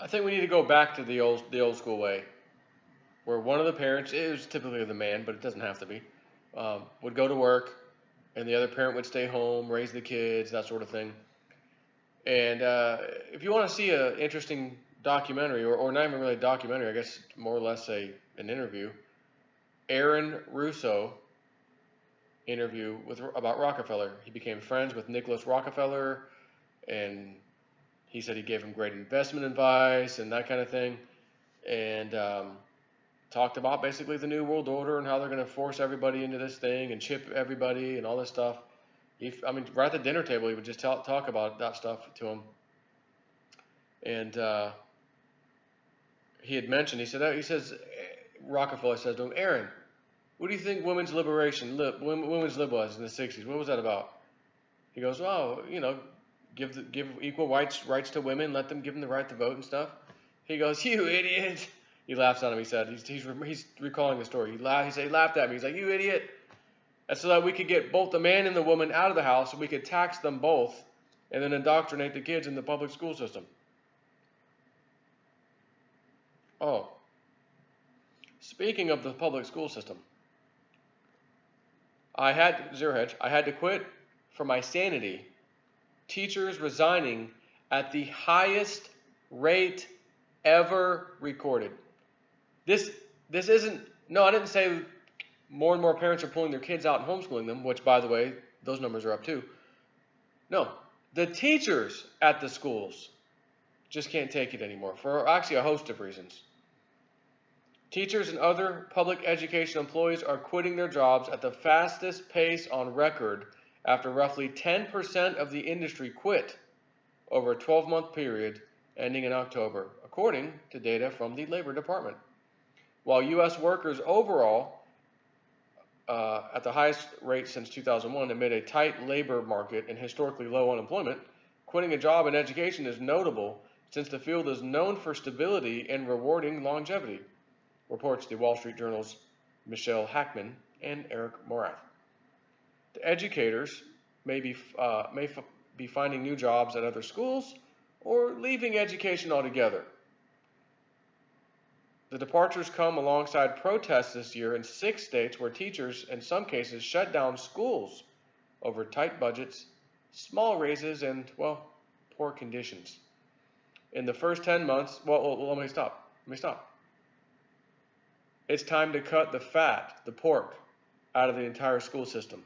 I think we need to go back to the old school way, where one of the parents, it was typically the man, but it doesn't have to be, would go to work, and the other parent would stay home, raise the kids, that sort of thing. And if you want to see an interesting documentary, or not even really a documentary, I guess more or less an interview, Aaron Russo interview with about Rockefeller. He became friends with Nicholas Rockefeller, and he said he gave him great investment advice and that kind of thing, and talked about basically the New World Order and how they're going to force everybody into this thing and chip everybody and all this stuff. I mean, right at the dinner table, he would just talk about that stuff to him. And he had mentioned, he says, Rockefeller says to him, Aaron, what do you think women's women's lib was in the 60s? What was that about? He goes, oh, give equal rights to women, give them the right to vote and stuff. He goes, you idiot. He laughs at him. He said, he's recalling the story. He laughed at me. He's like, you idiot. And so that we could get both the man and the woman out of the house, and we could tax them both, and then indoctrinate the kids in the public school system. Oh, speaking of the public school system, I had to quit for my sanity. Teachers resigning at the highest rate ever recorded. This isn't, no, I didn't say more and more parents are pulling their kids out and homeschooling them, which, by the way, those numbers are up too. No, the teachers at the schools just can't take it anymore for actually a host of reasons. Teachers and other public education employees are quitting their jobs at the fastest pace on record after roughly 10% of the industry quit over a 12-month period ending in October, according to data from the Labor Department. While U.S. workers overall at the highest rate since 2001 amid a tight labor market and historically low unemployment, quitting a job in education is notable since the field is known for stability and rewarding longevity, reports the Wall Street Journal's Michelle Hackman and Eric Morath. The educators may be finding new jobs at other schools or leaving education altogether. The departures come alongside protests this year in 6 states where teachers, in some cases, shut down schools over tight budgets, small raises, and, well, poor conditions. In the first 10 months, let me stop. It's time to cut the fat, the pork, out of the entire school system.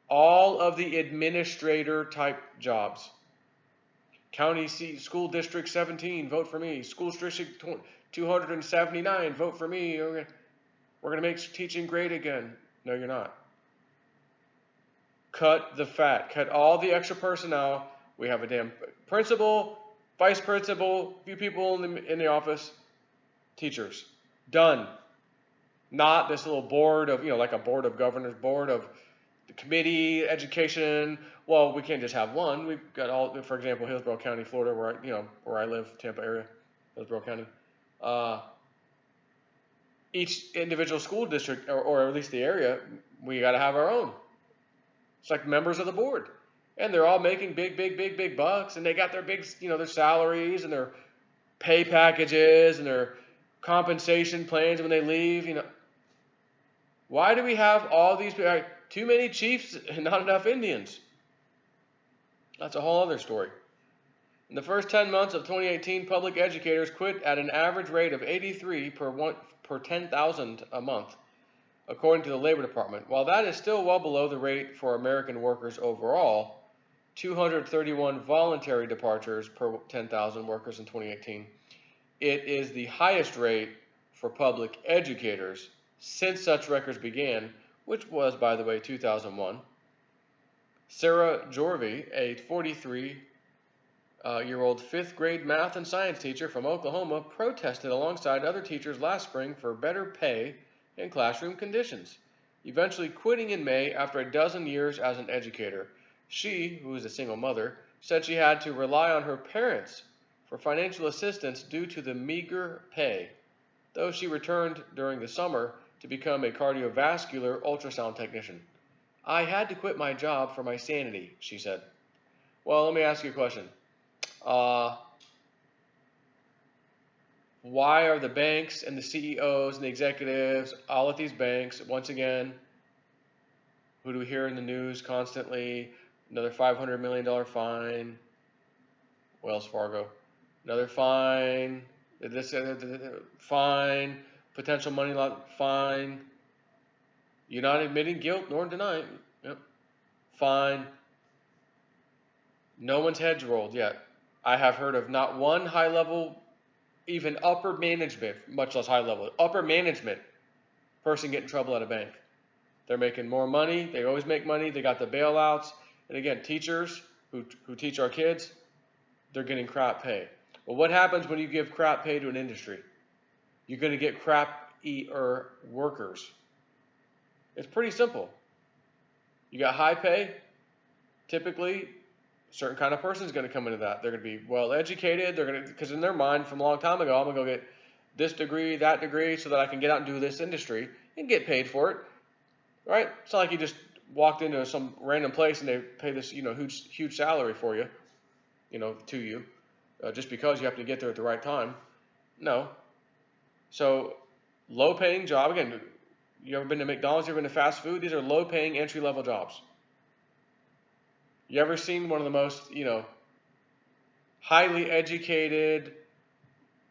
All of the administrator type jobs. County School District 17, vote for me. School District 279, vote for me. We're going to make teaching great again. No, you're not. Cut the fat. Cut all the extra personnel. We have a damn principal, vice principal, few people in the office, teachers. Done. Not this little board of, like a board of governors, board of the committee, education. Well, we can't just have one. We've got all, for example, Hillsborough County, Florida, where I live, Tampa area, Hillsborough County. Each individual school district, or at least the area, we got to have our own. It's like members of the board. And they're all making big bucks, and they got their big, their salaries and their pay packages and their compensation plans when they leave, Why do we have all these, too many chiefs and not enough Indians? That's a whole other story. In the first 10 months of 2018, public educators quit at an average rate of 83 per 10,000 a month, according to the Labor Department. While that is still well below the rate for American workers overall, 231 voluntary departures per 10,000 workers in 2018, it is the highest rate for public educators since such records began, which was, by the way, 2001. Sarah Jorvey, a 43-year-old fifth grade math and science teacher from Oklahoma, protested alongside other teachers last spring for better pay and classroom conditions, eventually quitting in May after a dozen years as an educator. She, who is a single mother, said she had to rely on her parents for financial assistance due to the meager pay, though she returned during the summer to become a cardiovascular ultrasound technician. I had to quit my job for my sanity, she said. Well, let me ask you a question. Why are the banks and the CEOs and the executives all at these banks, once again, who do we hear in the news constantly? Another $500 million fine. Wells Fargo. Another fine. This fine. Potential money loss fine. You're not admitting guilt nor denying. Yep. Fine. No one's heads rolled yet. I have heard of not one high level, even upper management, much less high level, upper management person get in trouble at a bank. They're making more money. They always make money. They got the bailouts. And again, teachers who teach our kids, they're getting crap pay. Well, what happens when you give crap pay to an industry? You're going to get crap-eater workers. It's pretty simple. You got high pay. Typically, a certain kind of person is going to come into that. They're going to be well educated. They're going to, because in their mind from a long time ago, I'm going to go get this degree, that degree, so that I can get out and do this industry and get paid for it. Right? It's not like you just walked into some random place and they pay this, huge salary for you, to you, just because you happen to get there at the right time. No. So, low-paying job. Again, you ever been to McDonald's? You ever been to fast food? These are low-paying, entry-level jobs. You ever seen one of the most, highly educated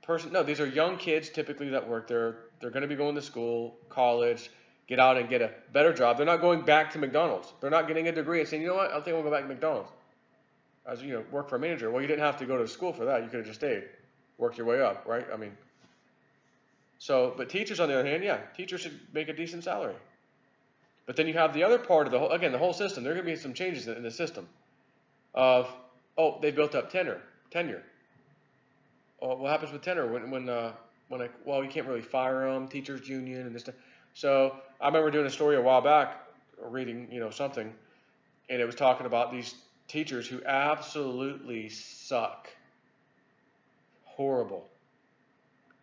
person? No, these are young kids typically that work there. They're going to be going to school, college, get out and get a better job. They're not going back to McDonald's. They're not getting a degree and saying, you know what, I think I'll go back to McDonald's. As work for a manager. Well, you didn't have to go to school for that. You could have just stayed, worked your way up, right? But teachers on the other hand, yeah, teachers should make a decent salary. But then you have the other part of the whole system. There are going to be some changes in the system of, they built up tenure. Oh, what happens with tenure you can't really fire them, teachers union and this stuff. So I remember doing a story a while back, reading, something, and it was talking about these teachers who absolutely suck. Horrible.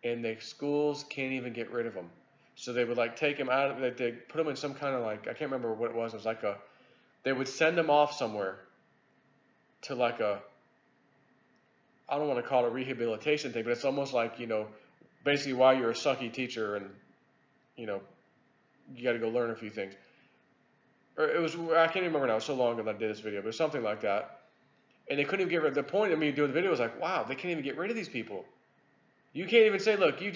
And the schools can't even get rid of them. So they would take them out, they put them in some kind of I can't remember what it was. It was they would send them off somewhere to I don't want to call it a rehabilitation thing, but it's almost basically why you're a sucky teacher and, you got to go learn a few things. Or I can't even remember now, it was so long ago that I did this video, but it's something like that. And they couldn't even get rid of the point of me doing the video was wow, they can't even get rid of these people. You can't even say, look, you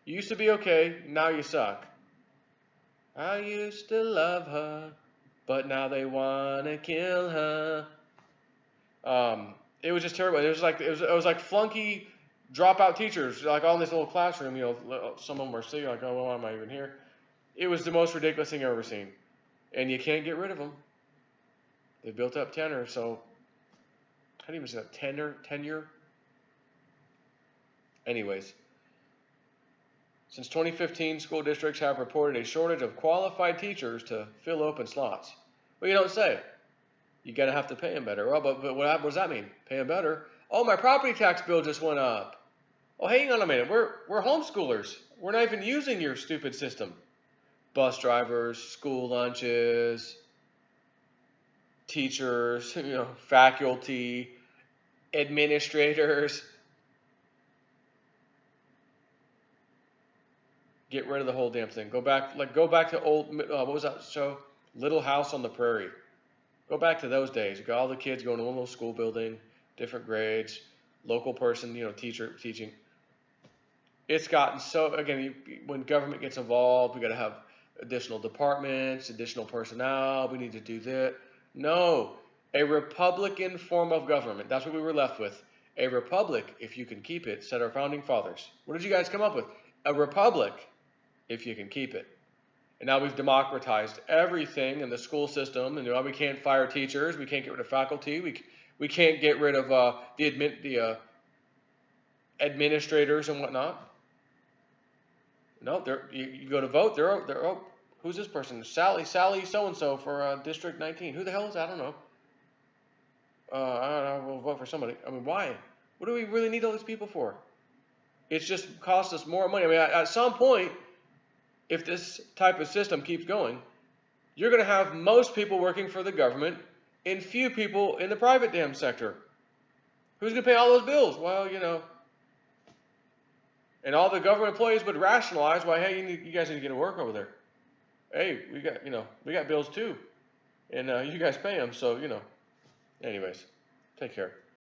used to be okay, now you suck. I used to love her, but now they want to kill her. It was just terrible. It was like flunky dropout teachers, all in this little classroom, some of them were sitting oh, well, why am I even here? It was the most ridiculous thing I've ever seen. And you can't get rid of them. They built up tenure, so how do you even say that? Tenure? Anyways, since 2015, school districts have reported a shortage of qualified teachers to fill open slots. Well, you don't say. You're going to have to pay them better. Well, but what does that mean? Pay them better? Oh, my property tax bill just went up. Oh, hang on a minute. We're homeschoolers. We're not even using your stupid system. Bus drivers, school lunches, teachers, faculty, administrators. Get rid of the whole damn thing. Go back to old, what was that show? Little House on the Prairie. Go back to those days. You got all the kids going to one little school building, different grades, local person, teacher teaching. It's gotten so, again, when government gets involved, we got to have additional departments, additional personnel. We need to do that. No, a Republican form of government. That's what we were left with. A republic, if you can keep it, said our founding fathers. What did you guys come up with? A republic, if you can keep it. And now we've democratized everything in the school system. And we can't fire teachers. We can't get rid of faculty. We can't get rid of the administrators and whatnot. No, you go to vote. They're who's this person? Sally so-and-so for District 19. Who the hell is that? I don't know. I don't know. We'll vote for somebody. Why? What do we really need all these people for? It's just cost us more money. At some point, if this type of system keeps going, you're going to have most people working for the government and few people in the private damn sector. Who's going to pay all those bills? Well, And all the government employees would rationalize why, hey, you guys need to get to work over there. Hey, we got bills too, and you guys pay them, so anyways, take care.